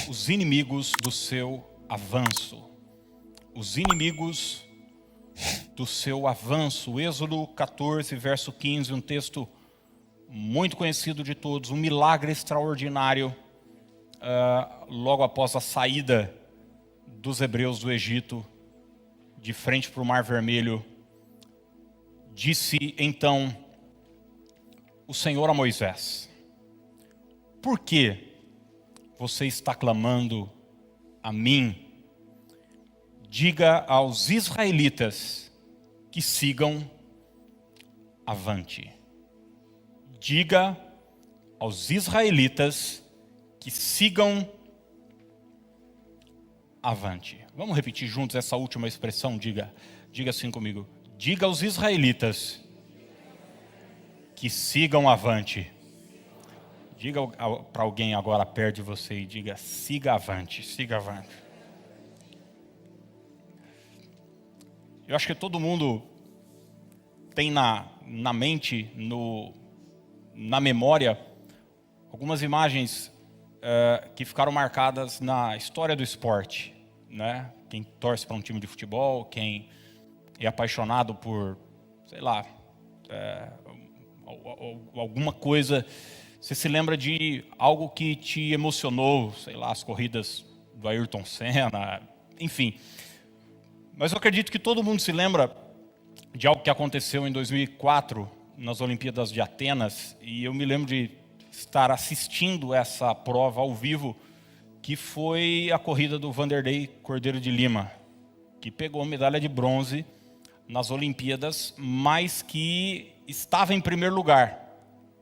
os inimigos do seu avanço. Os inimigos do seu avanço. Êxodo 14, verso 15, um texto muito conhecido de todos, um milagre extraordinário, logo após a saída dos hebreus do Egito, de frente para o Mar Vermelho. Disse então o Senhor a Moisés: por que você está clamando a mim? Diga aos israelitas que sigam avante. Diga aos israelitas que sigam avante. Vamos repetir juntos essa última expressão? Diga assim comigo. Diga aos israelitas que sigam avante. Diga para alguém agora perto de você e diga: siga avante, siga avante. Eu acho que todo mundo tem na mente, na memória, algumas imagens que ficaram marcadas na história do esporte, né? Quem torce para um time de futebol, quem é apaixonado por, sei lá, alguma coisa, você se lembra de algo que te emocionou, sei lá, as corridas do Ayrton Senna, enfim. Mas eu acredito que todo mundo se lembra de algo que aconteceu em 2004, nas Olimpíadas de Atenas, e eu me lembro de estar assistindo essa prova ao vivo, que foi a corrida do Vanderlei Cordeiro de Lima, que pegou a medalha de bronze nas Olimpíadas, mas que estava em primeiro lugar,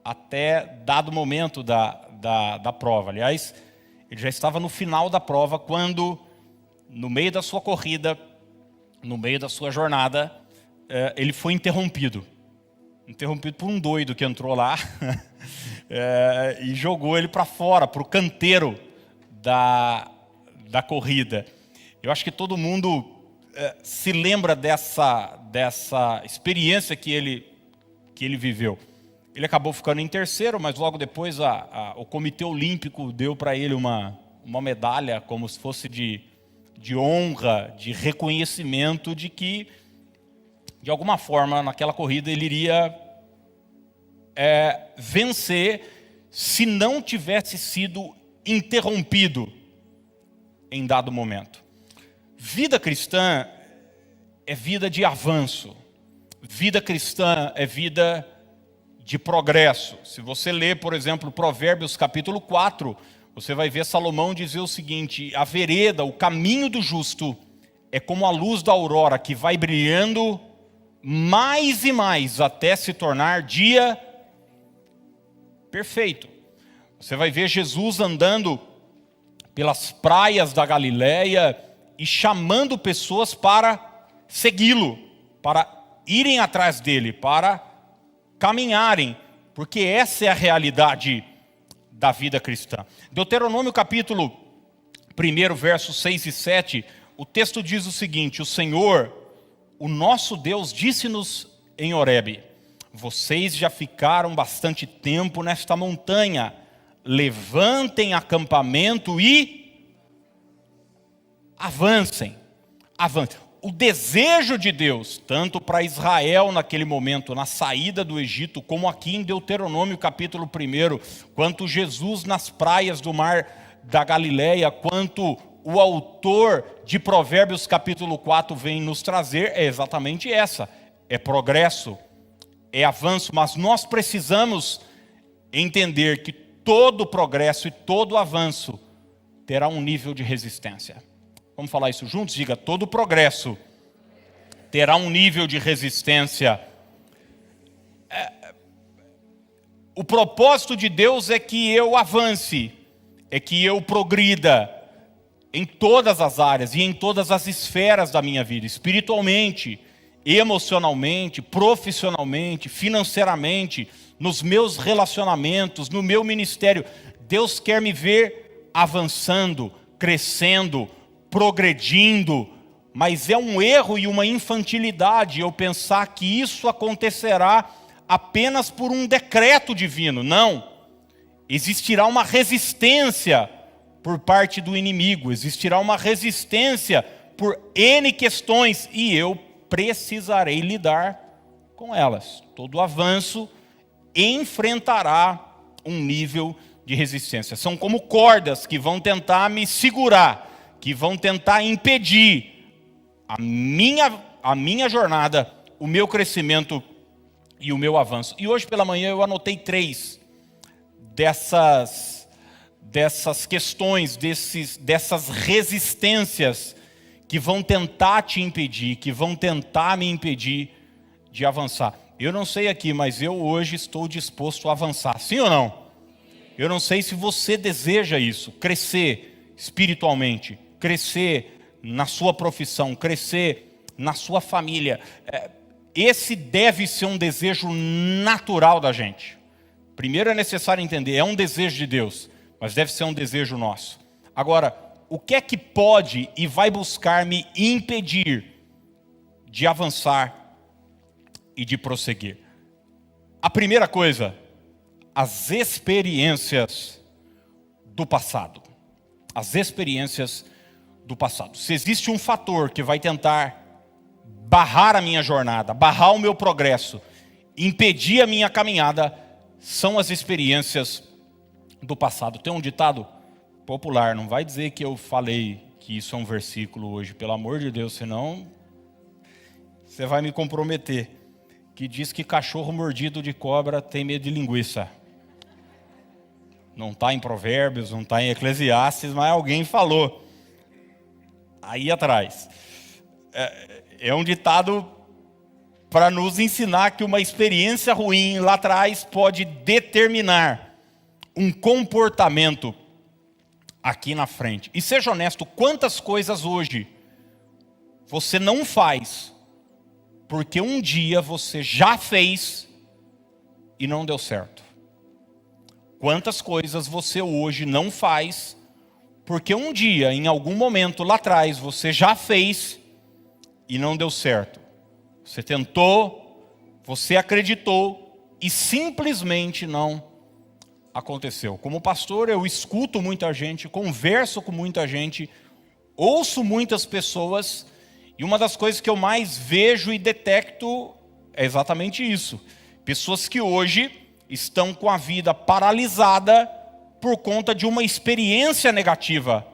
até dado momento da prova. Aliás, ele já estava no final da prova, quando, no meio da sua corrida, no meio da sua jornada, ele foi interrompido por um doido que entrou lá e jogou ele para fora, para o canteiro da corrida. Eu acho que todo mundo se lembra dessa experiência que ele viveu. Ele acabou ficando em terceiro, mas logo depois o Comitê Olímpico deu para ele uma medalha, como se fosse de honra, de reconhecimento de que, de alguma forma, naquela corrida ele iria vencer se não tivesse sido interrompido em dado momento. Vida cristã é vida de avanço. Vida cristã é vida de progresso. Se você ler, por exemplo, Provérbios capítulo 4, você vai ver Salomão dizer o seguinte: a vereda, o caminho do justo, é como a luz da aurora, que vai brilhando mais e mais, até se tornar dia perfeito. Você vai ver Jesus andando pelas praias da Galileia e chamando pessoas para segui-lo, para irem atrás dele, para caminharem, porque essa é a realidade da vida cristã. Deuteronômio capítulo 1, versos 6 e 7, o texto diz o seguinte: o Senhor, o nosso Deus, disse-nos em Horebe: vocês já ficaram bastante tempo nesta montanha, levantem acampamento e avancem. O desejo de Deus, tanto para Israel naquele momento, na saída do Egito, como aqui em Deuteronômio capítulo 1, quanto Jesus nas praias do mar da Galileia, quanto o autor de Provérbios capítulo 4 vem nos trazer, é exatamente essa: é progresso, é avanço. Mas nós precisamos entender que todo progresso e todo avanço terá um nível de resistência. Vamos falar isso juntos? Diga: todo progresso terá um nível de resistência. O propósito de Deus é que eu avance, é que eu progrida em todas as áreas e em todas as esferas da minha vida, espiritualmente, emocionalmente, profissionalmente, financeiramente, nos meus relacionamentos, no meu ministério. Deus quer me ver avançando, crescendo, progredindo, mas é um erro e uma infantilidade eu pensar que isso acontecerá apenas por um decreto divino. Não, existirá uma resistência por parte do inimigo, existirá uma resistência por N questões e eu precisarei lidar com elas. Todo avanço enfrentará um nível de resistência. São como cordas que vão tentar me segurar, que vão tentar impedir a minha jornada, o meu crescimento e o meu avanço. E hoje pela manhã eu anotei 3 dessas questões, dessas resistências que vão tentar te impedir, que vão tentar me impedir de avançar. Eu não sei aqui, mas eu hoje estou disposto a avançar, sim ou não? Eu não sei se você deseja isso, crescer espiritualmente, crescer na sua profissão, crescer na sua família. Esse deve ser um desejo natural da gente. Primeiro é necessário entender, é um desejo de Deus, mas deve ser um desejo nosso. Agora, o que é que pode e vai buscar me impedir de avançar e de prosseguir? A primeira coisa, as experiências do passado. As experiências do passado. Se existe um fator que vai tentar barrar a minha jornada, barrar o meu progresso, impedir a minha caminhada, são as experiências do passado. Tem um ditado popular, não vai dizer que eu falei que isso é um versículo hoje, pelo amor de Deus, senão você vai me comprometer, que diz que cachorro mordido de cobra tem medo de linguiça. Não está em Provérbios, não está em Eclesiastes, mas alguém falou aí atrás. É um ditado para nos ensinar que uma experiência ruim lá atrás pode determinar um comportamento aqui na frente. E seja honesto, quantas coisas hoje você não faz porque um dia você já fez e não deu certo? Quantas coisas você hoje não faz porque um dia, em algum momento lá atrás, você já fez e não deu certo? Você tentou, você acreditou e simplesmente não aconteceu. Como pastor, eu escuto muita gente, converso com muita gente, ouço muitas pessoas, e uma das coisas que eu mais vejo e detecto é exatamente isso. Pessoas que hoje estão com a vida paralisada por conta de uma experiência negativa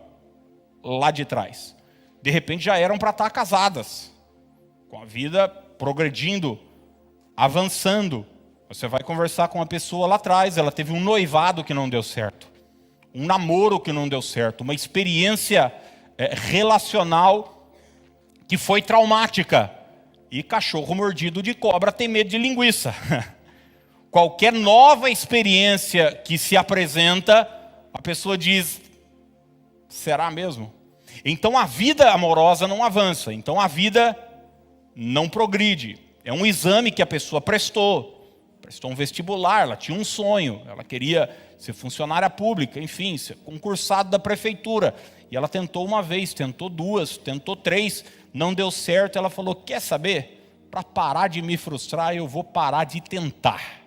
lá de trás. De repente já eram para estar casadas, com a vida progredindo, avançando. Você vai conversar com uma pessoa lá atrás, ela teve um noivado que não deu certo, um namoro que não deu certo, uma experiência relacional que foi traumática. E cachorro mordido de cobra tem medo de linguiça. Qualquer nova experiência que se apresenta, a pessoa diz, será mesmo? Então a vida amorosa não avança, então a vida não progride. É um exame que a pessoa prestou um vestibular, ela tinha um sonho, ela queria ser funcionária pública, enfim, ser concursado da prefeitura. E ela tentou uma vez, tentou 2, tentou 3, não deu certo. Ela falou, quer saber? Para parar de me frustrar, eu vou parar de tentar.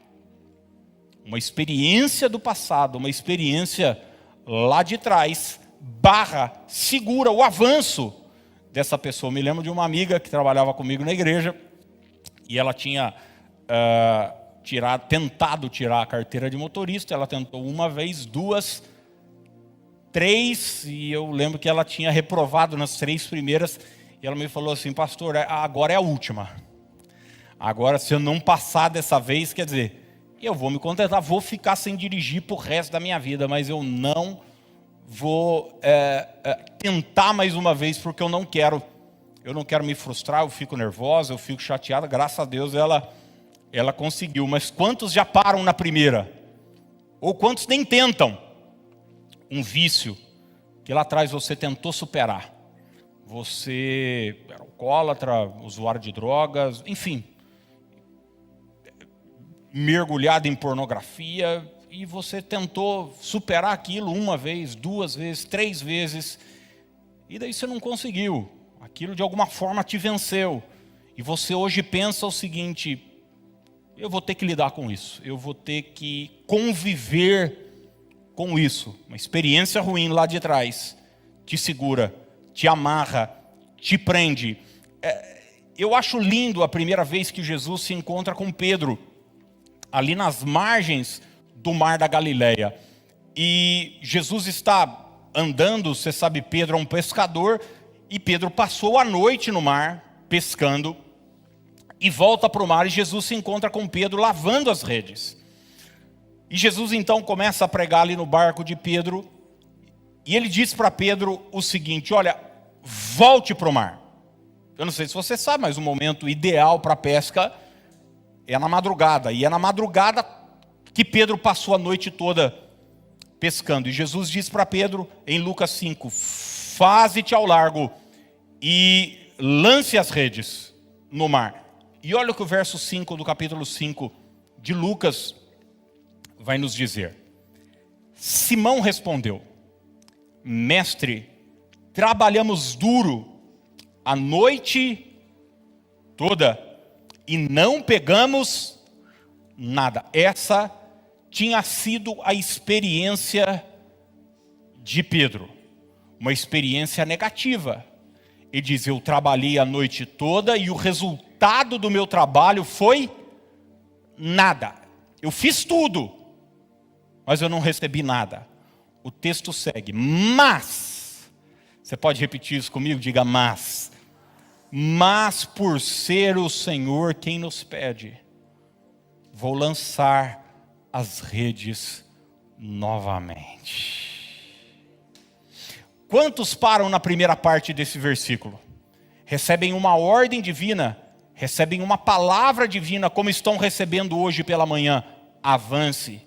Uma experiência do passado, uma experiência lá de trás, segura o avanço dessa pessoa. Eu me lembro de uma amiga que trabalhava comigo na igreja, e ela tinha tentado tirar a carteira de motorista. Ela tentou 1 vez, 2, 3, e eu lembro que ela tinha reprovado nas 3 primeiras, e ela me falou assim, pastor, agora é a última. Agora, se eu não passar dessa vez, quer dizer, eu vou me contentar, vou ficar sem dirigir pro resto da minha vida, mas eu não vou tentar mais uma vez, porque eu não quero me frustrar, eu fico nervosa, eu fico chateada. Graças a Deus ela conseguiu. Mas quantos já param na primeira? Ou quantos nem tentam? Um vício que lá atrás você tentou superar. Você era alcoólatra, usuário de drogas, enfim, mergulhado em pornografia, e você tentou superar aquilo 1 vez, 2 vezes, 3 vezes, e daí você não conseguiu. Aquilo de alguma forma te venceu. E você hoje pensa o seguinte, eu vou ter que lidar com isso, eu vou ter que conviver com isso, uma experiência ruim lá de trás, te segura, te amarra, te prende. Eu acho lindo a primeira vez que Jesus se encontra com Pedro, ali nas margens do mar da Galileia. E Jesus está andando, você sabe, Pedro é um pescador, e Pedro passou a noite no mar, pescando, e volta para o mar, e Jesus se encontra com Pedro lavando as redes. E Jesus então começa a pregar ali no barco de Pedro, e ele diz para Pedro o seguinte: olha, volte para o mar. Eu não sei se você sabe, mas o momento ideal para a pesca é na madrugada. E é na madrugada que Pedro passou a noite toda pescando. E Jesus diz para Pedro em Lucas 5, faze-te ao largo e lance as redes no mar. E olha o que o verso 5 do capítulo 5 de Lucas vai nos dizer. Simão respondeu: mestre, trabalhamos duro a noite toda e não pegamos nada. Essa tinha sido a experiência de Pedro, uma experiência negativa. Ele diz: eu trabalhei a noite toda e o resultado do meu trabalho foi nada. Eu fiz tudo, mas eu não recebi nada. O texto segue: mas, você pode repetir isso comigo? Diga mas por ser o Senhor quem nos pede, vou lançar as redes novamente. Quantos param na primeira parte desse versículo? Recebem uma ordem divina, recebem uma palavra divina, como estão recebendo hoje pela manhã. Avance,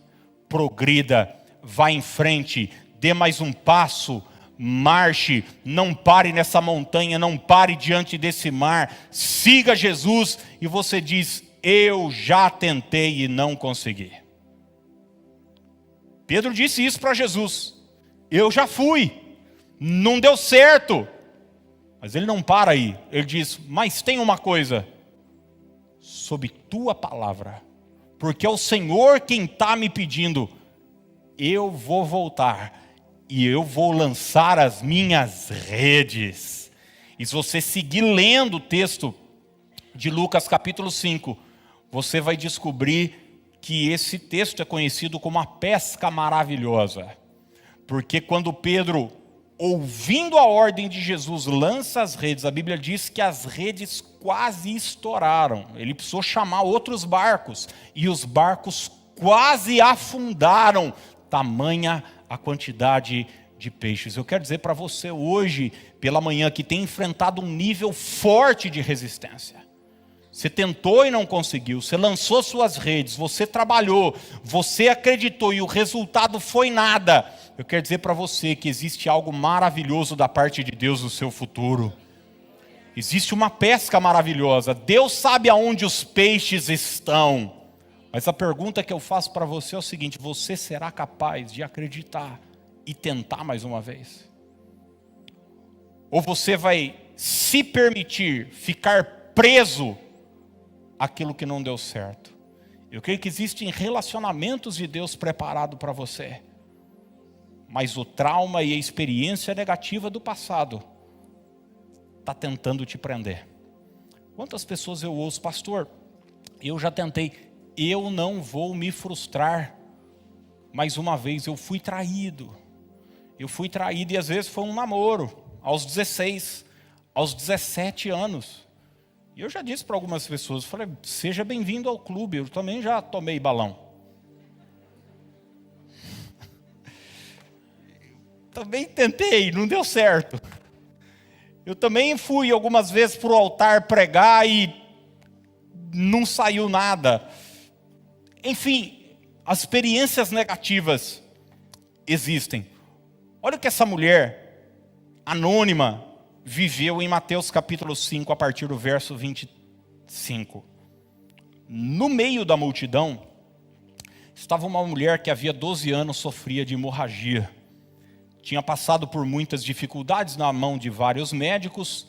progrida, vá em frente, dê mais um passo, marche, não pare nessa montanha, não pare diante desse mar, siga Jesus. E você diz: eu já tentei e não consegui. Pedro disse isso para Jesus: eu já fui, não deu certo. Mas ele não para aí, ele diz: mas tem uma coisa, sob tua palavra, porque é o Senhor quem está me pedindo, eu vou voltar e eu vou lançar as minhas redes. E se você seguir lendo o texto de Lucas capítulo 5, você vai descobrir que esse texto é conhecido como a pesca maravilhosa. Porque quando Pedro, ouvindo a ordem de Jesus, lança as redes, a Bíblia diz que as redes quase estouraram. Ele precisou chamar outros barcos, e os barcos quase afundaram, tamanha a quantidade de peixes. Eu quero dizer para você hoje, pela manhã, que tem enfrentado um nível forte de resistência. Você tentou e não conseguiu, você lançou suas redes, você trabalhou, você acreditou e o resultado foi nada. Eu quero dizer para você que existe algo maravilhoso da parte de Deus no seu futuro. Existe uma pesca maravilhosa. Deus sabe aonde os peixes estão. Mas a pergunta que eu faço para você é o seguinte: você será capaz de acreditar e tentar mais uma vez? Ou você vai se permitir ficar preso àquilo que não deu certo? Eu creio que existem relacionamentos de Deus preparados para você, mas o trauma e a experiência negativa do passado está tentando te prender. Quantas pessoas eu ouço: pastor, eu já tentei, eu não vou me frustrar mais uma vez, eu fui traído. E às vezes foi um namoro, aos 16, aos 17 anos. E eu já disse para algumas pessoas, falei: seja bem-vindo ao clube, eu também já tomei balão. Também tentei, não deu certo. Eu também fui algumas vezes para o altar pregar e não saiu nada. Enfim, as experiências negativas existem. Olha o que essa mulher anônima viveu em Mateus capítulo 5, a partir do verso 25. No meio da multidão, estava uma mulher que havia 12 anos sofria de hemorragia. Tinha passado por muitas dificuldades na mão de vários médicos,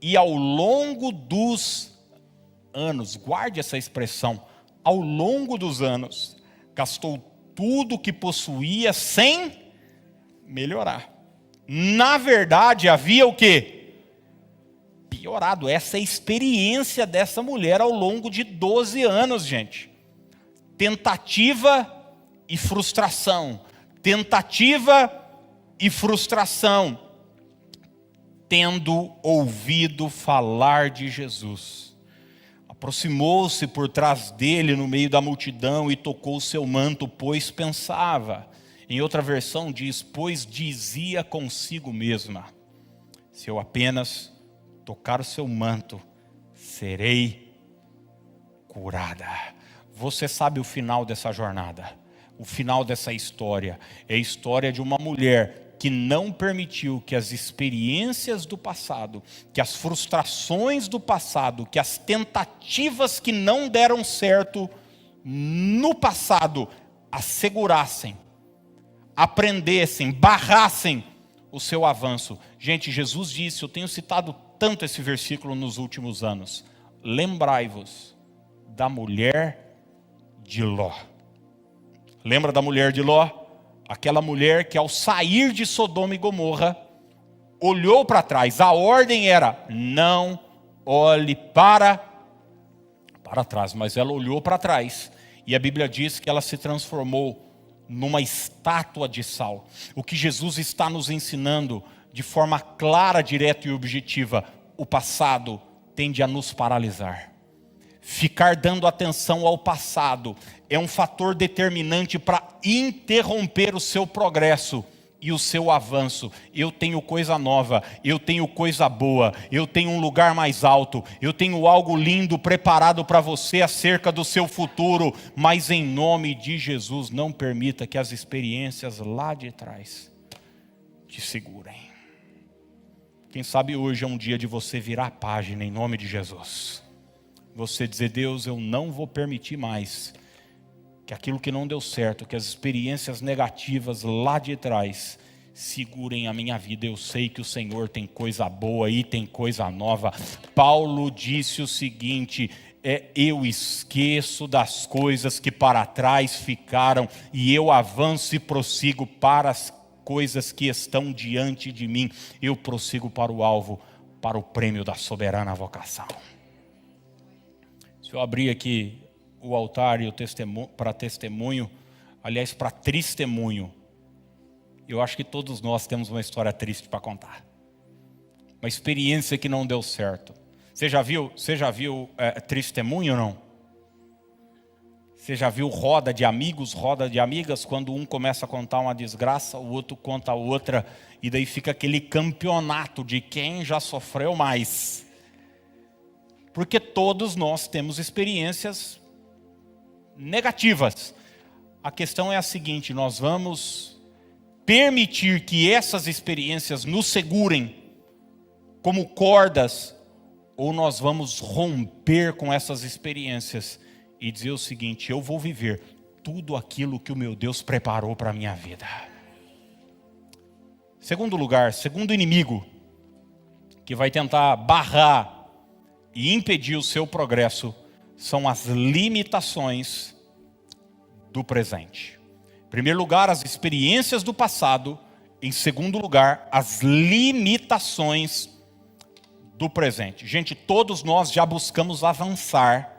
e ao longo dos anos, guarde essa expressão, ao longo dos anos, gastou tudo que possuía sem melhorar. Na verdade, havia o quê? Piorado. Essa é a experiência dessa mulher ao longo de 12 anos, gente. Tentativa e frustração. Tentativa e frustração. Tendo ouvido falar de Jesus, aproximou-se por trás dele no meio da multidão e tocou o seu manto, pois pensava. Em outra versão diz, pois dizia consigo mesma, se eu apenas tocar o seu manto, serei curada. Você sabe o final dessa jornada, o final dessa história. É a história de uma mulher que não permitiu que as experiências do passado, que as frustrações do passado, que as tentativas que não deram certo no passado, assegurassem, aprendessem, barrassem o seu avanço. Gente, Jesus disse, eu tenho citado tanto esse versículo nos últimos anos, lembrai-vos da mulher de Ló. Lembra da mulher de Ló? Aquela mulher que ao sair de Sodoma e Gomorra, olhou para trás. A ordem era, não olhe para trás. Mas ela olhou para trás. E a Bíblia diz que ela se transformou numa estátua de sal. O que Jesus está nos ensinando de forma clara, direta e objetiva. O passado tende a nos paralisar. Ficar dando atenção ao passado é um fator determinante para interromper o seu progresso e o seu avanço. Eu tenho coisa nova, eu tenho coisa boa, eu tenho um lugar mais alto, eu tenho algo lindo preparado para você acerca do seu futuro, mas em nome de Jesus, não permita que as experiências lá de trás te segurem. Quem sabe hoje é um dia de você virar a página em nome de Jesus. Você dizer, Deus, eu não vou permitir mais que aquilo que não deu certo, que as experiências negativas lá de trás segurem a minha vida. Eu sei que o Senhor tem coisa boa e tem coisa nova. Paulo disse o seguinte, eu esqueço das coisas que para trás ficaram e eu avanço e prossigo para as coisas que estão diante de mim. Eu prossigo para o alvo, para o prêmio da soberana vocação. Se eu abrir aqui o altar e o testemunho, para testemunho, aliás, para testemunho, eu acho que todos nós temos uma história triste para contar. Uma experiência que não deu certo. Você já viu testemunho ou não? Você já viu roda de amigos, roda de amigas, quando um começa a contar uma desgraça, o outro conta a outra, e daí fica aquele campeonato de quem já sofreu mais. Porque todos nós temos experiências negativas. A questão é a seguinte, nós vamos permitir que essas experiências nos segurem como cordas, ou nós vamos romper com essas experiências e dizer o seguinte, eu vou viver tudo aquilo que o meu Deus preparou para a minha vida. Segundo lugar, segundo inimigo, que vai tentar barrar e impedir o seu progresso, são as limitações do presente. Em primeiro lugar, as experiências do passado. Em segundo lugar, as limitações do presente. Gente, todos nós já buscamos avançar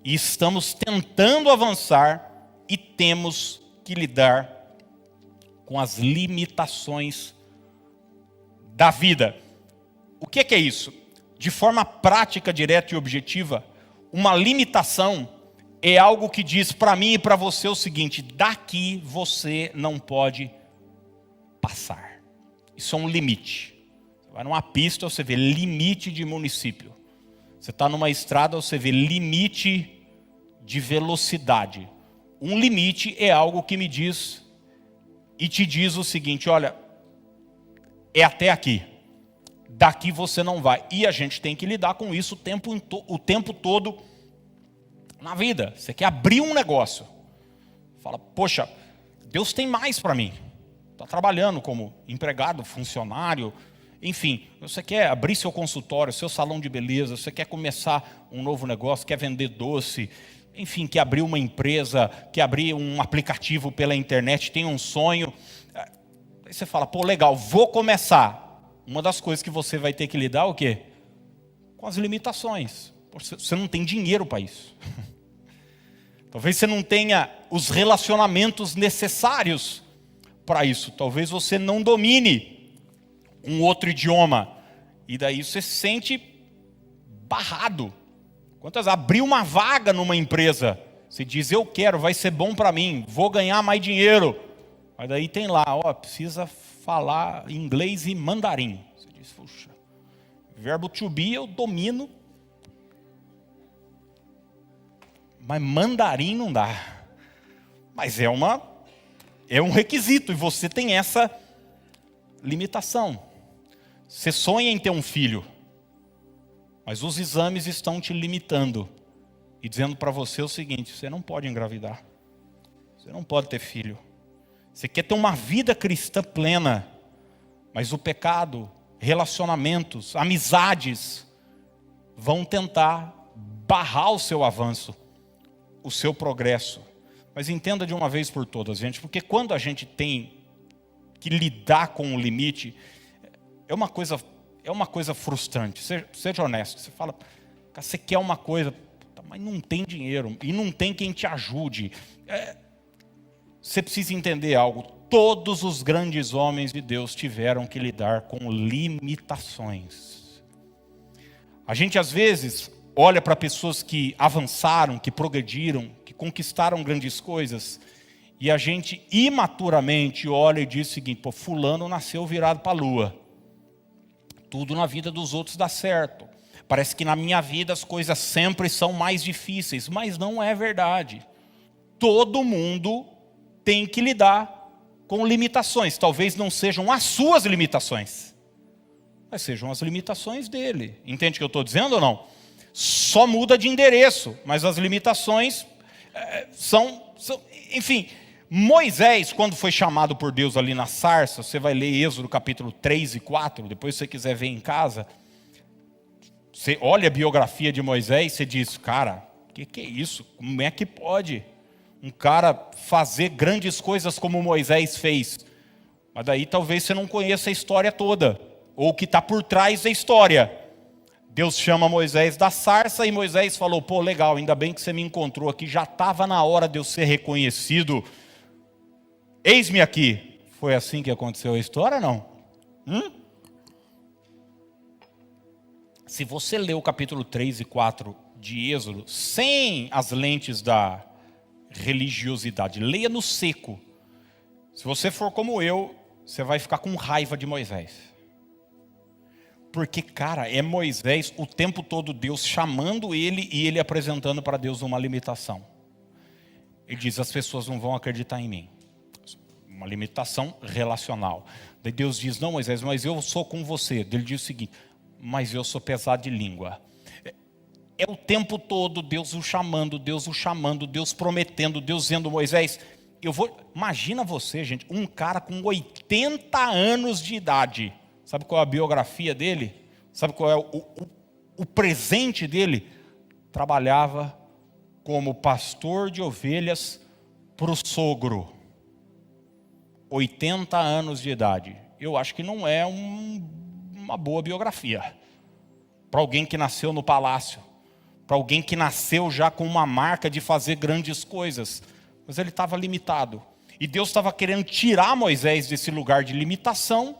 e estamos tentando avançar e temos que lidar com as limitações da vida. O que é isso? De forma prática, direta e objetiva, uma limitação é algo que diz para mim e para você o seguinte, daqui você não pode passar. Isso é um limite. Você vai numa pista, você vê limite de município. Você está numa estrada, você vê limite de velocidade. Um limite é algo que me diz e te diz o seguinte, olha, é até aqui. Daqui você não vai. E a gente tem que lidar com isso o tempo todo na vida. Você quer abrir um negócio. Fala, poxa, Deus tem mais para mim. Está trabalhando como empregado, funcionário. Enfim, você quer abrir seu consultório, seu salão de beleza. Você quer começar um novo negócio, quer vender doce. enfim, que abriu uma empresa, que abriu um aplicativo pela internet, tem um sonho. Aí você fala, pô, legal, vou começar. Uma das coisas que você vai ter que lidar é o quê? Com as limitações. Você não tem dinheiro para isso. Talvez você não tenha os relacionamentos necessários para isso. Talvez você não domine um outro idioma. E daí você se sente barrado. Quantas abriu uma vaga numa empresa, você diz, eu quero, vai ser bom para mim, vou ganhar mais dinheiro. Mas daí tem lá, precisa falar inglês e mandarim. Você diz, puxa, verbo to be eu domino, mas mandarim não dá. Mas é um requisito e você tem essa limitação. Você sonha em ter um filho, mas os exames estão te limitando e dizendo para você o seguinte, você não pode engravidar, você não pode ter filho. Você quer ter uma vida cristã plena, mas o pecado, relacionamentos, amizades vão tentar barrar o seu avanço, o seu progresso. Mas entenda de uma vez por todas, gente, porque quando a gente tem que lidar com o limite, é uma coisa frustrante. Seja honesto. Você fala, você quer uma coisa, mas não tem dinheiro e não tem quem te ajude. Você precisa entender algo. Todos os grandes homens de Deus tiveram que lidar com limitações. A gente às vezes olha para pessoas que avançaram, que progrediram, que conquistaram grandes coisas, e a gente imaturamente olha e diz o seguinte, pô, fulano nasceu virado para a lua. Tudo na vida dos outros dá certo. Parece que na minha vida as coisas sempre são mais difíceis, mas não é verdade. Todo mundo tem que lidar com limitações. Talvez não sejam as suas limitações, mas sejam as limitações dele. Entende o que eu estou dizendo ou não? Só muda de endereço, mas as limitações são... Enfim, Moisés, quando foi chamado por Deus ali na sarça, você vai ler Êxodo capítulo 3 e 4, depois se você quiser ver em casa, você olha a biografia de Moisés, você diz, cara, o que é isso? Como é que pode um cara fazer grandes coisas como Moisés fez? Mas daí talvez você não conheça a história toda, ou o que está por trás da história. Deus chama Moisés da sarça e Moisés falou, pô, legal, ainda bem que você me encontrou aqui, já estava na hora de eu ser reconhecido. Eis-me aqui. Foi assim que aconteceu a história, não? Se você ler o capítulo 3 e 4 de Êxodo, sem as lentes da religiosidade, leia no seco. Se você for como eu, você vai ficar com raiva de Moisés. Porque, cara, é Moisés o tempo todo Deus chamando ele e ele apresentando para Deus uma limitação. Ele diz, as pessoas não vão acreditar em mim. Uma limitação relacional. Daí Deus diz, não Moisés, mas eu sou com você. Ele diz o seguinte, mas eu sou pesado de língua. É o tempo todo Deus o chamando, Deus prometendo, Deus dizendo, Moisés, imagina você, gente, um cara com 80 anos de idade. Sabe qual é a biografia dele? Sabe qual é o presente dele? Trabalhava como pastor de ovelhas para o sogro. 80 anos de idade. Eu acho que não é uma boa biografia. Para alguém que nasceu no palácio. Para alguém que nasceu já com uma marca de fazer grandes coisas. Mas ele estava limitado. E Deus estava querendo tirar Moisés desse lugar de limitação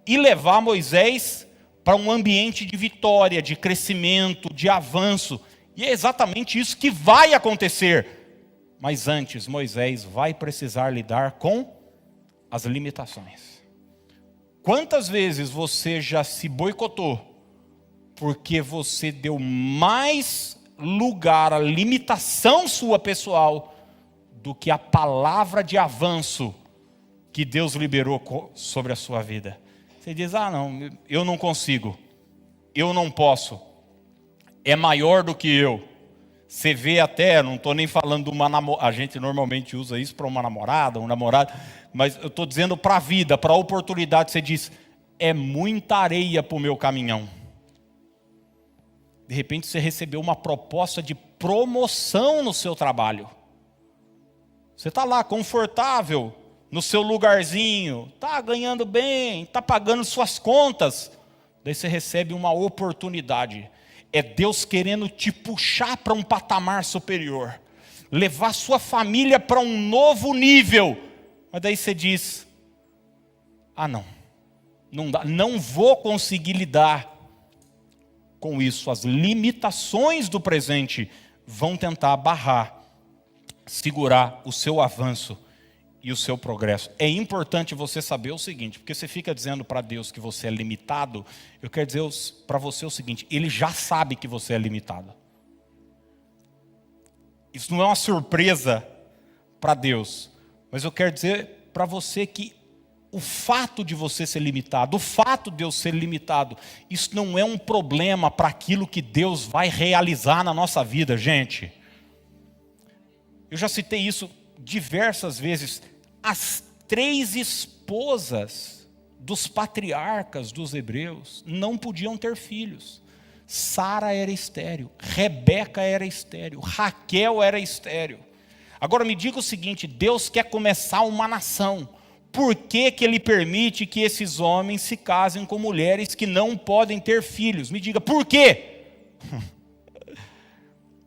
e levar Moisés para um ambiente de vitória, de crescimento, de avanço. E é exatamente isso que vai acontecer. Mas antes, Moisés vai precisar lidar com as limitações. Quantas vezes você já se boicotou porque você deu mais lugar à limitação sua pessoal do que a palavra de avanço que Deus liberou sobre a sua vida? Você diz, não, eu não consigo, eu não posso, é maior do que eu. Você vê até, não estou nem falando de uma namorada, a gente normalmente usa isso para uma namorada, um namorado, mas eu estou dizendo para a vida, para a oportunidade, você diz, é muita areia para o meu caminhão. De repente você recebeu uma proposta de promoção no seu trabalho. Você está lá confortável no seu lugarzinho, está ganhando bem, está pagando suas contas. Daí você recebe uma oportunidade. É Deus querendo te puxar para um patamar superior. Levar sua família para um novo nível. Mas daí você diz, não dá, não vou conseguir lidar com isso. As limitações do presente vão tentar barrar, segurar o seu avanço e o seu progresso. É importante você saber o seguinte, porque você fica dizendo para Deus que você é limitado, eu quero dizer para você o seguinte, Ele já sabe que você é limitado. Isso não é uma surpresa para Deus, mas eu quero dizer para você que o fato de você ser limitado, o fato de eu ser limitado, isso não é um problema para aquilo que Deus vai realizar na nossa vida, gente. Eu já citei isso diversas vezes. As 3 esposas dos patriarcas dos hebreus não podiam ter filhos. Sara era estéril, Rebeca era estéril, Raquel era estéril. Agora me diga o seguinte, Deus quer começar uma nação. Por que que Ele permite que esses homens se casem com mulheres que não podem ter filhos? Me diga, por quê?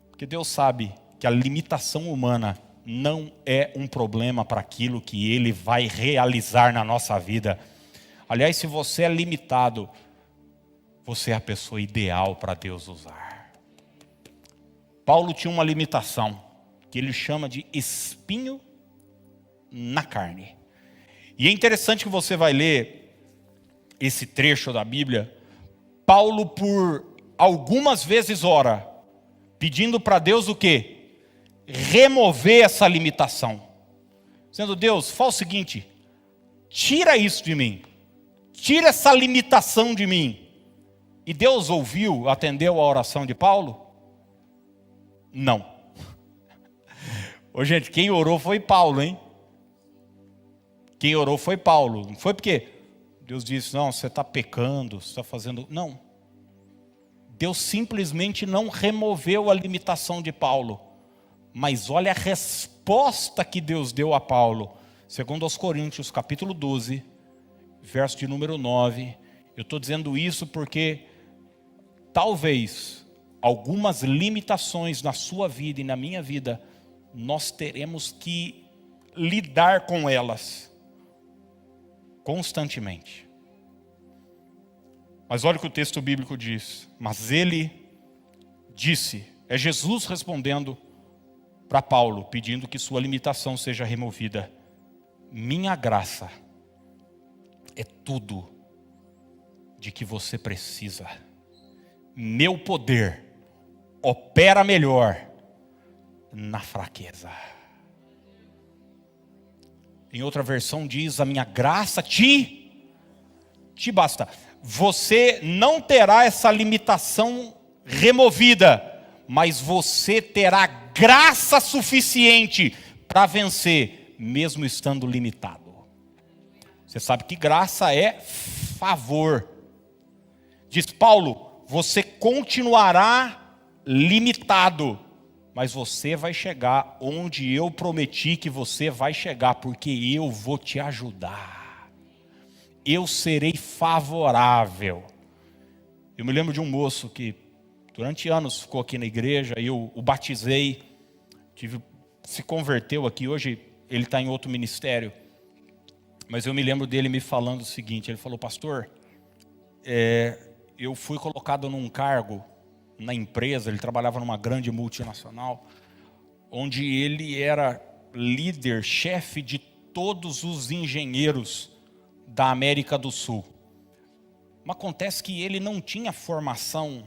Porque Deus sabe que a limitação humana não é um problema para aquilo que Ele vai realizar na nossa vida. Aliás, se você é limitado, você é a pessoa ideal para Deus usar. Paulo tinha uma limitação, que ele chama de espinho na carne. E é interessante que você vai ler esse trecho da Bíblia, Paulo por algumas vezes ora, pedindo para Deus o quê? Remover essa limitação. Dizendo, Deus, faz o seguinte, tira isso de mim, tira essa limitação de mim. E Deus ouviu, atendeu a oração de Paulo? Não. Ô gente, quem orou foi Paulo, hein? Quem orou foi Paulo. Não foi porque Deus disse, não, você está pecando, você está fazendo... Não. Deus simplesmente não removeu a limitação de Paulo. Mas olha a resposta que Deus deu a Paulo. Segundo aos Coríntios, capítulo 12, verso de número 9. Eu estou dizendo isso porque talvez algumas limitações na sua vida e na minha vida, nós teremos que lidar com elas constantemente. Mas olha o que o texto bíblico diz. Mas ele disse, é Jesus respondendo para Paulo, pedindo que sua limitação seja removida. Minha graça é tudo de que você precisa. Meu poder opera melhor na fraqueza. Em outra versão diz, a minha graça te basta. Você não terá essa limitação removida, mas você terá graça suficiente para vencer, mesmo estando limitado. Você sabe que graça é favor. Diz Paulo, você continuará limitado, mas você vai chegar onde eu prometi que você vai chegar, porque eu vou te ajudar. Eu serei favorável. Eu me lembro de um moço que durante anos ficou aqui na igreja, eu o batizei, se converteu aqui, hoje ele está em outro ministério. Mas eu me lembro dele me falando o seguinte, ele falou, pastor, eu fui colocado num cargo na empresa, ele trabalhava numa grande multinacional, onde ele era líder, chefe de todos os engenheiros da América do Sul. Mas acontece que ele não tinha formação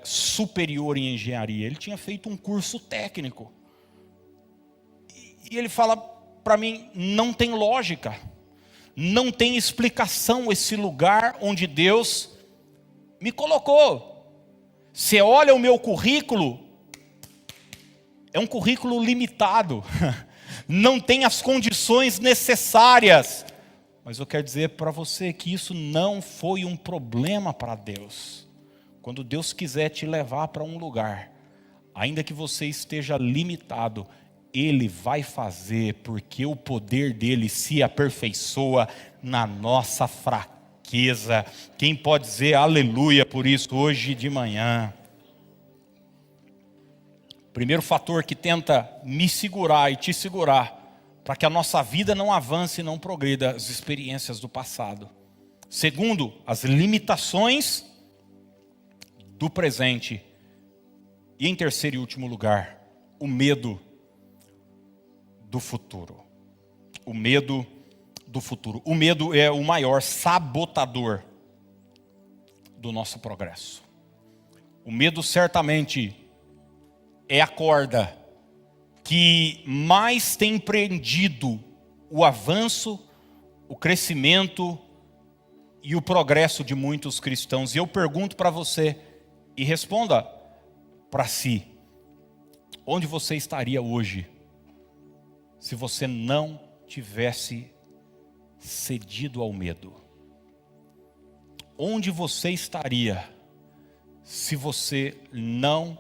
superior em engenharia, ele tinha feito um curso técnico. E ele fala para mim, não tem lógica, não tem explicação esse lugar onde Deus me colocou. Você olha o meu currículo, é um currículo limitado, não tem as condições necessárias. Mas eu quero dizer para você que isso não foi um problema para Deus. Quando Deus quiser te levar para um lugar, ainda que você esteja limitado, Ele vai fazer, porque o poder dele se aperfeiçoa na nossa fraqueza. Quem pode dizer aleluia por isso hoje de manhã? Primeiro fator que tenta me segurar e te segurar, para que a nossa vida não avance e não progrida, as experiências do passado. Segundo, as limitações do presente. E em terceiro e último lugar, o medo do futuro. O medo do futuro. O medo é o maior sabotador do nosso progresso. O medo certamente é a corda que mais tem prendido o avanço, o crescimento e o progresso de muitos cristãos. E eu pergunto para você, e responda para si, onde você estaria hoje se você não tivesse cedido ao medo? Onde você estaria se você não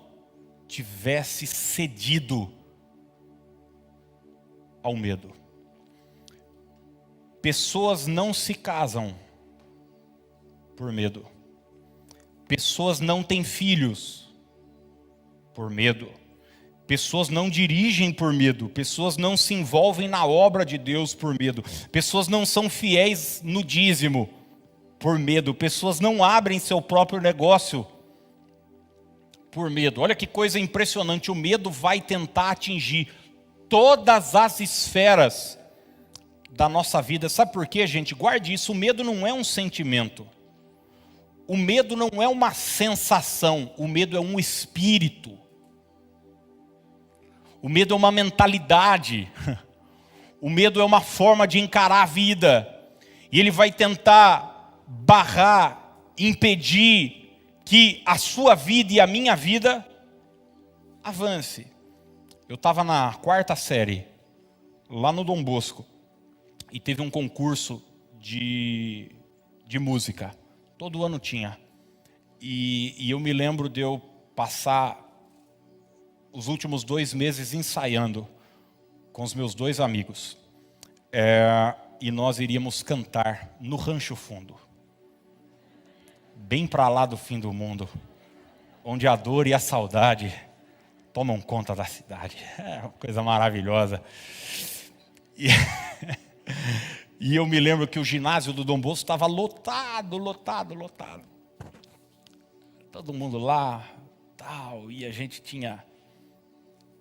tivesse cedido ao medo? Pessoas não se casam por medo. Pessoas não têm filhos por medo. Pessoas não dirigem por medo. Pessoas não se envolvem na obra de Deus por medo. Pessoas não são fiéis no dízimo por medo. Pessoas não abrem seu próprio negócio por medo. Olha que coisa impressionante. O medo vai tentar atingir todas as esferas da nossa vida. Sabe por quê, gente? Guarde isso. O medo não é um sentimento. O medo não é uma sensação. O medo é um espírito. O medo é uma mentalidade. O medo é uma forma de encarar a vida. E ele vai tentar barrar, impedir que a sua vida e a minha vida avance. Eu estava na 4ª série, lá no Dom Bosco, e teve um concurso de música. Todo ano tinha. E eu me lembro de eu passar os últimos 2 meses ensaiando com os meus 2 amigos. E nós iríamos cantar no Rancho Fundo. Bem para lá do fim do mundo. Onde a dor e a saudade tomam conta da cidade. É uma coisa maravilhosa. E eu me lembro que o ginásio do Dom Bosco estava lotado. Todo mundo lá, tal. E a gente tinha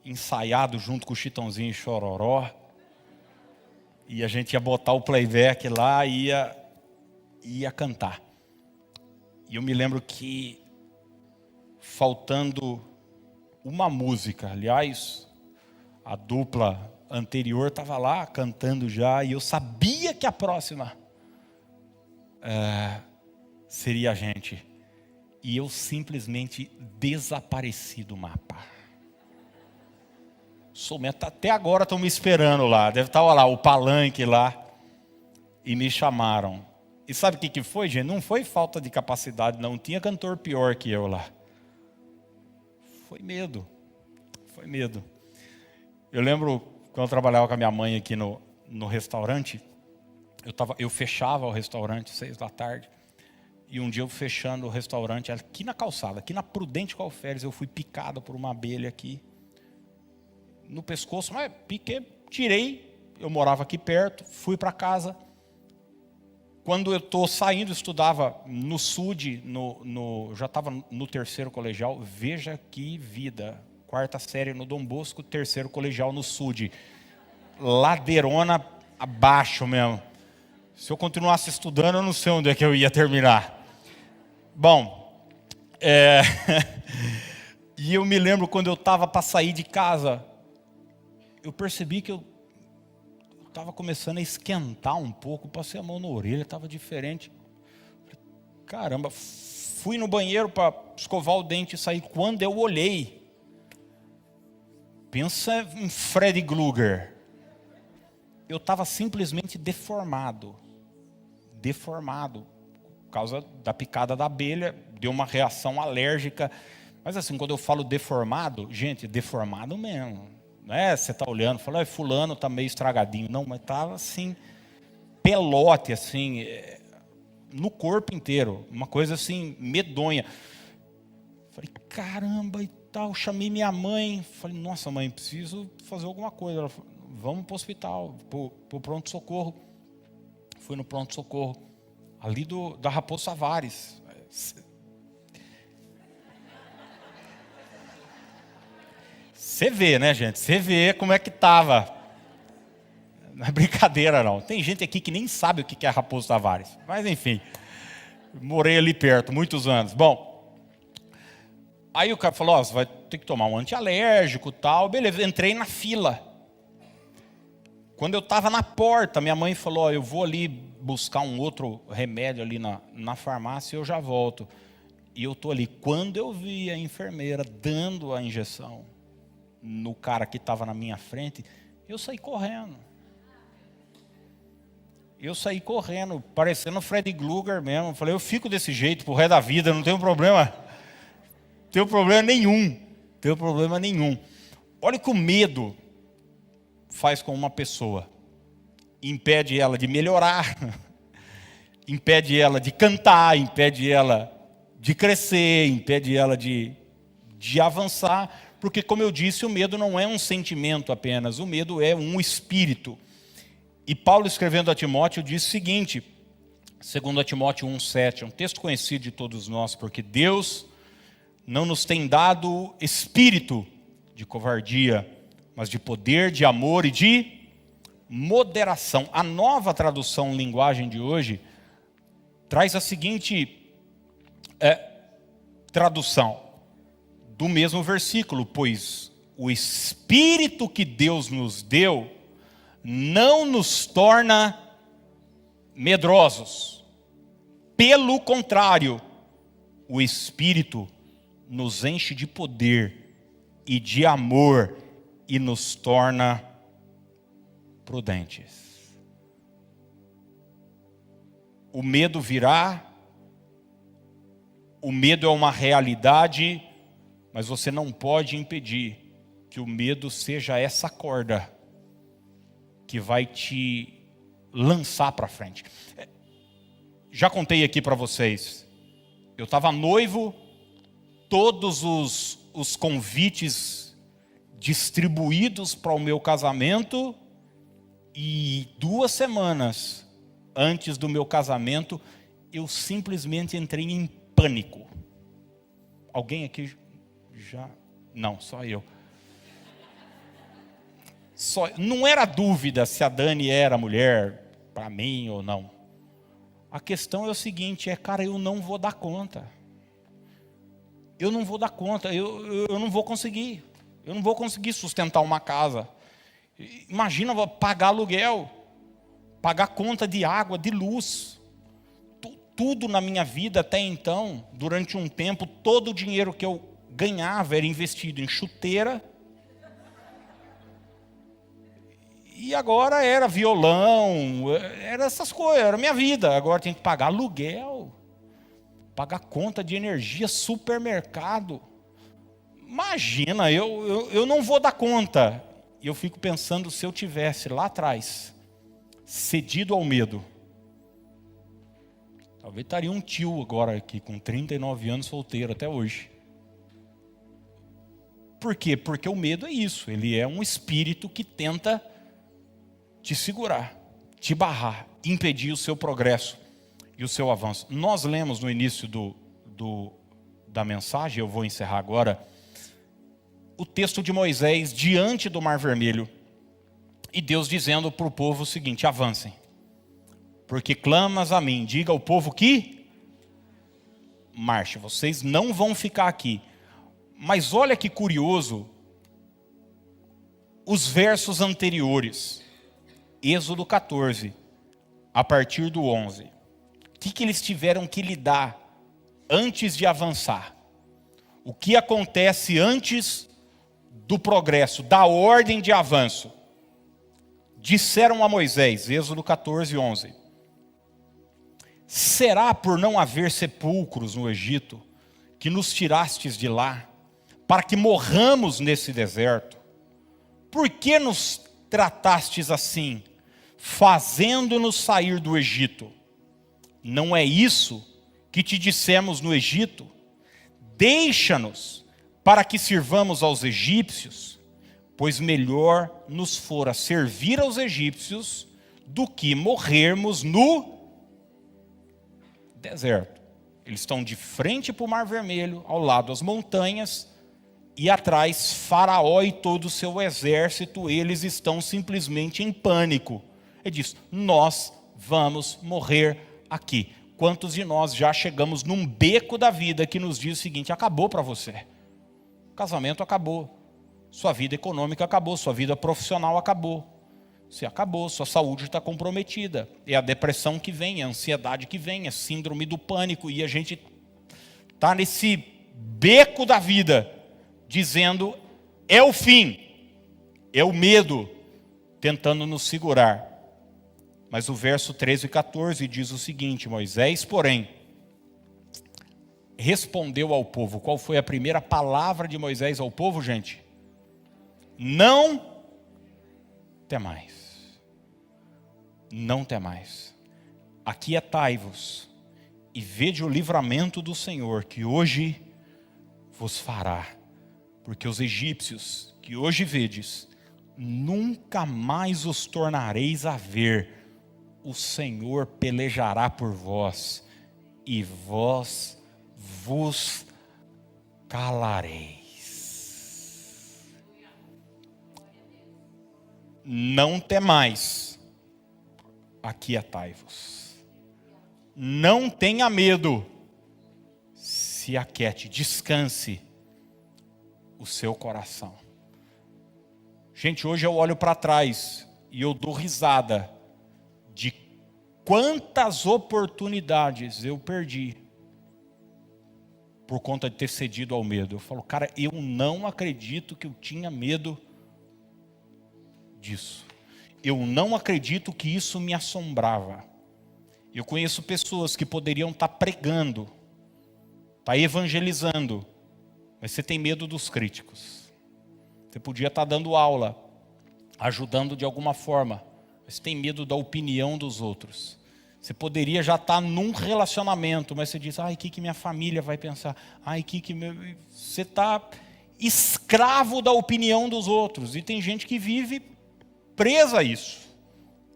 ensaiado junto com o Chitãozinho e Chororó, e a gente ia botar o playback lá e ia cantar. E eu me lembro que faltando uma música, aliás, a dupla anterior estava lá cantando já, e eu sabia que a próxima seria a gente, e eu simplesmente desapareci do mapa. Até agora estão me esperando lá. Deve estar lá, o palanque lá. E me chamaram. E sabe o que foi, gente? Não foi falta de capacidade, não. Tinha cantor pior que eu lá. Foi medo. Eu lembro quando eu trabalhava com a minha mãe aqui no restaurante. Eu fechava o restaurante 6 da tarde. E um dia eu fechando o restaurante aqui na calçada, aqui na Prudente com Alferes, eu fui picado por uma abelha aqui no pescoço, mas piquei, tirei. Eu morava aqui perto, fui para casa. Quando eu estou saindo, estudava no SUD, já estava no 3º colegial. Veja que vida, 4ª série no Dom Bosco, 3º colegial no SUD, ladeirona abaixo mesmo. Se eu continuasse estudando, eu não sei onde é que eu ia terminar. Bom, e eu me lembro quando eu estava para sair de casa, eu percebi que eu estava começando a esquentar um pouco, passei a mão na orelha, estava diferente. Caramba, fui no banheiro para escovar o dente e sair. Quando eu olhei, pensa em Freddy Krueger, eu estava simplesmente deformado, por causa da picada da abelha, deu uma reação alérgica, Mas assim, quando eu falo deformado, gente, deformado mesmo. Não é você está olhando, fala, fulano está meio estragadinho. Não, mas estava assim, pelote, assim, no corpo inteiro. Uma coisa assim, medonha. Falei, caramba e tal. Chamei minha mãe. Falei, nossa mãe, preciso fazer alguma coisa. Ela falou, vamos para o hospital, para o pronto-socorro. Fui no pronto-socorro, ali da Raposo Tavares. Você vê, né, gente? Você vê como é que estava. Não é brincadeira, não. Tem gente aqui que nem sabe o que é Raposo Tavares. Mas, enfim, morei ali perto, muitos anos. Bom, aí o cara falou, você vai ter que tomar um antialérgico e tal. Beleza, entrei na fila. Quando eu estava na porta, minha mãe falou, eu vou ali buscar um outro remédio ali na farmácia e eu já volto. E eu estou ali. Quando eu vi a enfermeira dando a injeção no cara que estava na minha frente, eu saí correndo. Parecendo o Freddy Krueger mesmo. Falei, eu fico desse jeito pro resto da vida, não tenho problema. Tenho problema nenhum. Olha o que o medo faz com uma pessoa. Impede ela de melhorar, impede ela de cantar, impede ela de crescer, impede ela de avançar, porque, como eu disse, o medo não é um sentimento apenas, o medo é um espírito. E Paulo, escrevendo a Timóteo, diz o seguinte, 2 Timóteo 1,7, um texto conhecido de todos nós, porque Deus não nos tem dado espírito de covardia, mas de poder, de amor e de moderação. A nova tradução linguagem de hoje traz a seguinte tradução do mesmo versículo, pois o Espírito que Deus nos deu não nos torna medrosos. Pelo contrário, o Espírito nos enche de poder e de amor e nos torna prudentes. O medo virá, o medo é uma realidade, mas você não pode impedir que o medo seja essa corda que vai te lançar para frente. Já contei aqui para vocês, eu estava noivo, todos os convites distribuídos para o meu casamento, e 2 semanas antes do meu casamento, eu simplesmente entrei em pânico. Alguém aqui já? Não, só eu. Não era dúvida se a Dani era mulher para mim ou não. A questão é o seguinte, cara, eu não vou dar conta. Eu não vou dar conta, eu não vou conseguir. Eu não vou conseguir sustentar uma casa. Imagina pagar aluguel, pagar conta de água, de luz. Tudo na minha vida até então, durante um tempo, todo o dinheiro que eu ganhava era investido em chuteira. E agora era violão, era essas coisas, era minha vida. Agora tem que pagar aluguel, pagar conta de energia, supermercado. Imagina, eu não vou dar conta. E eu fico pensando, se eu tivesse lá atrás cedido ao medo, talvez estaria um tio agora aqui, com 39 anos, solteiro até hoje. Por quê? Porque o medo é isso, ele é um espírito que tenta te segurar, te barrar, impedir o seu progresso e o seu avanço. Nós lemos no início da mensagem, eu vou encerrar agora, o texto de Moisés diante do Mar Vermelho, e Deus dizendo para o povo o seguinte, avancem, porque clamas a mim, diga ao povo que marche, vocês não vão ficar aqui. Mas olha que curioso, os versos anteriores, Êxodo 14, a partir do 11, o que eles tiveram que lidar antes de avançar? O que acontece antes do progresso, da ordem de avanço? Disseram a Moisés, Êxodo 14, 11, será por não haver sepulcros no Egito, que nos tirastes de lá, para que morramos nesse deserto? Por que nos tratastes assim, fazendo-nos sair do Egito? Não é isso que te dissemos no Egito? Deixa-nos para que sirvamos aos egípcios, pois melhor nos fora servir aos egípcios do que morrermos no deserto. Eles estão de frente para o Mar Vermelho, ao lado as montanhas, e atrás Faraó e todo o seu exército. Eles estão simplesmente em pânico. Ele diz: nós vamos morrer aqui. Quantos de nós já chegamos num beco da vida que nos diz o seguinte: acabou para você. O casamento acabou. Sua vida econômica acabou. Sua vida profissional acabou. Você acabou, sua saúde está comprometida. É a depressão que vem, é a ansiedade que vem, é síndrome do pânico. E a gente está nesse beco da vida, dizendo: é o fim, é o medo tentando nos segurar. Mas o verso 13 e 14 diz o seguinte: Moisés, porém, respondeu ao povo. Qual foi a primeira palavra de Moisés ao povo, gente? Não temais. Não temais. Aquietai-vos e vede o livramento do Senhor, que hoje vos fará. Porque os egípcios que hoje vedes, nunca mais os tornareis a ver. O Senhor pelejará por vós, e vós vos calareis. Não temais, aquietai-vos. Não tenha medo, se aquiete, descanse o seu coração. Gente, hoje eu olho para trás e eu dou risada de quantas oportunidades eu perdi por conta de ter cedido ao medo. Eu falo: cara, eu não acredito que eu tinha medo disso. Eu não acredito que isso me assombrava. Eu conheço pessoas que poderiam estar pregando, estar evangelizando, mas você tem medo dos críticos. Você podia estar dando aula, ajudando de alguma forma, mas tem medo da opinião dos outros. Você poderia já estar num relacionamento, mas você diz: ai, o que minha família vai pensar? Ai, Você está escravo da opinião dos outros. E tem gente que vive presa a isso.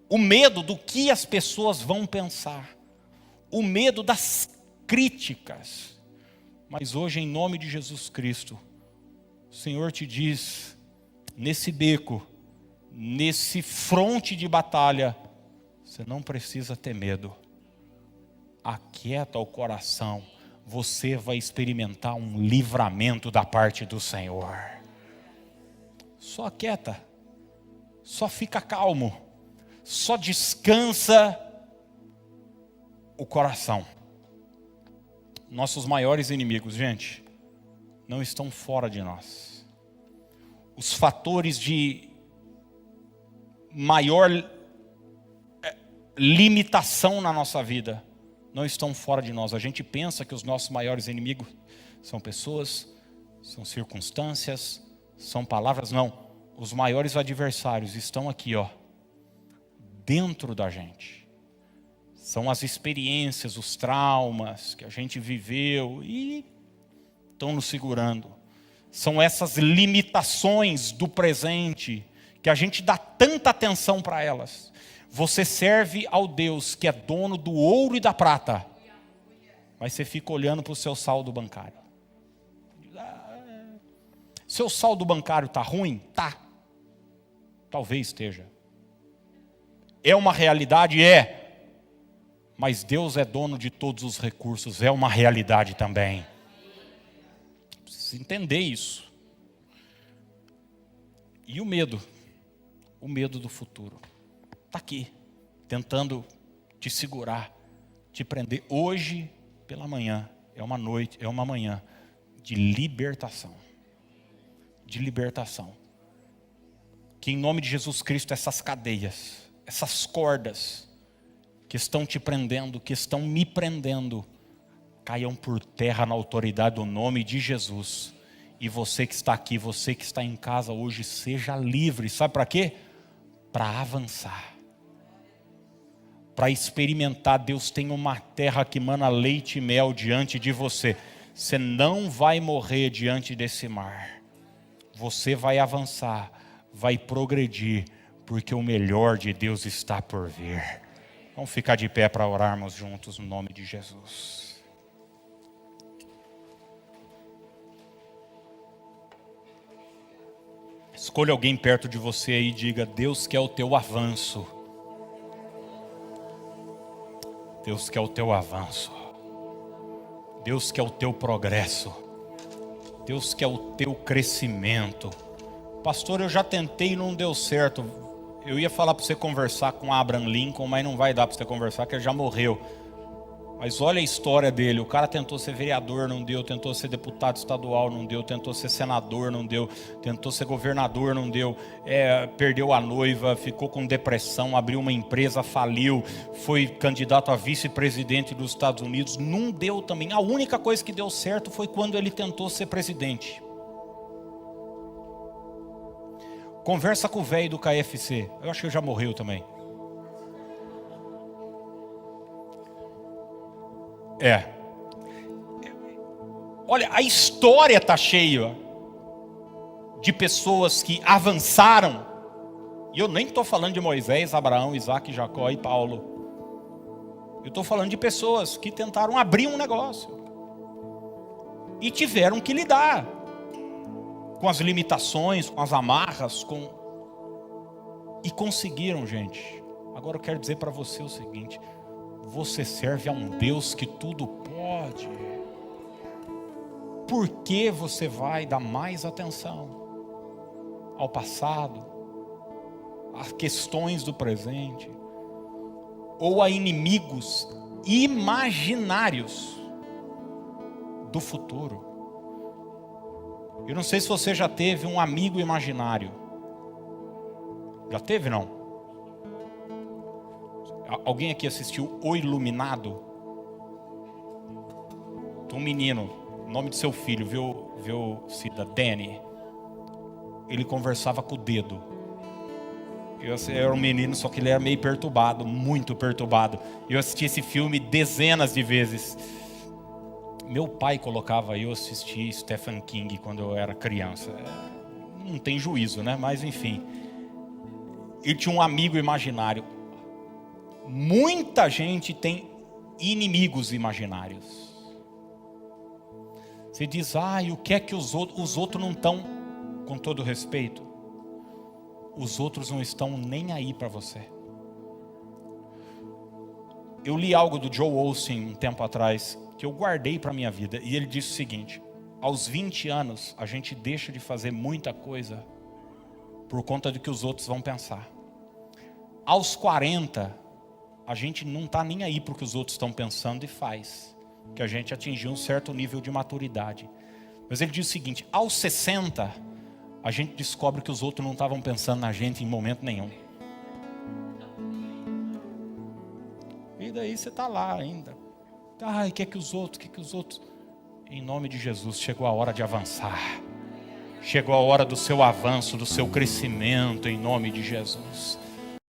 O medo do que as pessoas vão pensar. O medo das críticas. Mas hoje, em nome de Jesus Cristo, o Senhor te diz, nesse beco, nesse fronte de batalha, você não precisa ter medo. Aquieta o coração. Você vai experimentar um livramento da parte do Senhor. Só aquieta. Só fica calmo. Só descansa o coração. Nossos maiores inimigos, gente, não estão fora de nós. Os fatores de maior limitação na nossa vida não estão fora de nós. A gente pensa que os nossos maiores inimigos são pessoas, são circunstâncias, são palavras. Não. Os maiores adversários estão aqui, ó, dentro da gente. São as experiências, os traumas que a gente viveu e estão nos segurando. São essas limitações do presente que a gente dá tanta atenção para elas. Você serve ao Deus que é dono do ouro e da prata, mas você fica olhando para o seu saldo bancário. Seu saldo bancário está ruim? Tá. Talvez esteja. É uma realidade? É. Mas Deus é dono de todos os recursos. É uma realidade também. Precisa entender isso. E o medo do futuro, está aqui, tentando te segurar, te prender. Hoje pela manhã, é uma noite, é uma manhã de libertação. De libertação. Que em nome de Jesus Cristo essas cadeias, essas cordas que estão te prendendo, que estão me prendendo, caiam por terra na autoridade do nome de Jesus. E você que está aqui, você que está em casa hoje, seja livre. Sabe para quê? Para avançar. Para experimentar. Deus tem uma terra que mana leite e mel diante de você. Você não vai morrer diante desse mar. Você vai avançar, vai progredir, porque o melhor de Deus está por vir. Vamos ficar de pé para orarmos juntos no nome de Jesus. Escolha alguém perto de você aí e diga: Deus quer o teu avanço. Deus quer o teu avanço. Deus quer o teu progresso. Deus quer o teu crescimento. Pastor, eu já tentei e não deu certo. Eu ia falar para você conversar com Abraham Lincoln, mas não vai dar para você conversar, porque ele já morreu. Mas olha a história dele. O cara tentou ser vereador, não deu. Tentou ser deputado estadual, não deu. Tentou ser senador, não deu. Tentou ser governador, não deu. Perdeu a noiva, ficou com depressão, abriu uma empresa, faliu. Foi candidato a vice-presidente dos Estados Unidos, não deu também. A única coisa que deu certo foi quando ele tentou ser presidente. Conversa com o velho do KFC. Eu acho que ele já morreu também. Olha, a história está cheia de pessoas que avançaram. E eu nem estou falando de Moisés, Abraão, Isaac, Jacó e Paulo. Eu estou falando de pessoas que tentaram abrir um negócio. E tiveram que lidar com as limitações, com as amarras, e conseguiram, gente. Agora eu quero dizer para você o seguinte: você serve a um Deus que tudo pode. Por que você vai dar mais atenção ao passado, às questões do presente, ou a inimigos imaginários do futuro? Eu não sei se você já teve um amigo imaginário. Já teve, não? Alguém aqui assistiu O Iluminado? Um menino, o nome do seu filho, viu Cida, Danny. Ele conversava com o dedo. Eu era um menino, só que ele era meio perturbado, muito perturbado. Eu assisti esse filme dezenas de vezes. Meu pai colocava eu assistir Stephen King quando eu era criança. Não tem juízo, né? Mas enfim. Ele tinha um amigo imaginário. Muita gente tem inimigos imaginários. Você diz: e o que é que os outros não estão, com todo respeito, os outros não estão nem aí para você. Eu li algo do Joel Osteen um tempo atrás, que eu guardei para a minha vida, e ele disse o seguinte: aos 20 anos, a gente deixa de fazer muita coisa por conta do que os outros vão pensar. Aos 40, a gente não está nem aí para o que os outros estão pensando e faz. Que a gente atingiu um certo nível de maturidade. Mas ele diz o seguinte: aos 60, a gente descobre que os outros não estavam pensando na gente em momento nenhum. E daí você está lá ainda. O que é que os outros? Em nome de Jesus, chegou a hora de avançar. Chegou a hora do seu avanço, do seu crescimento, em nome de Jesus.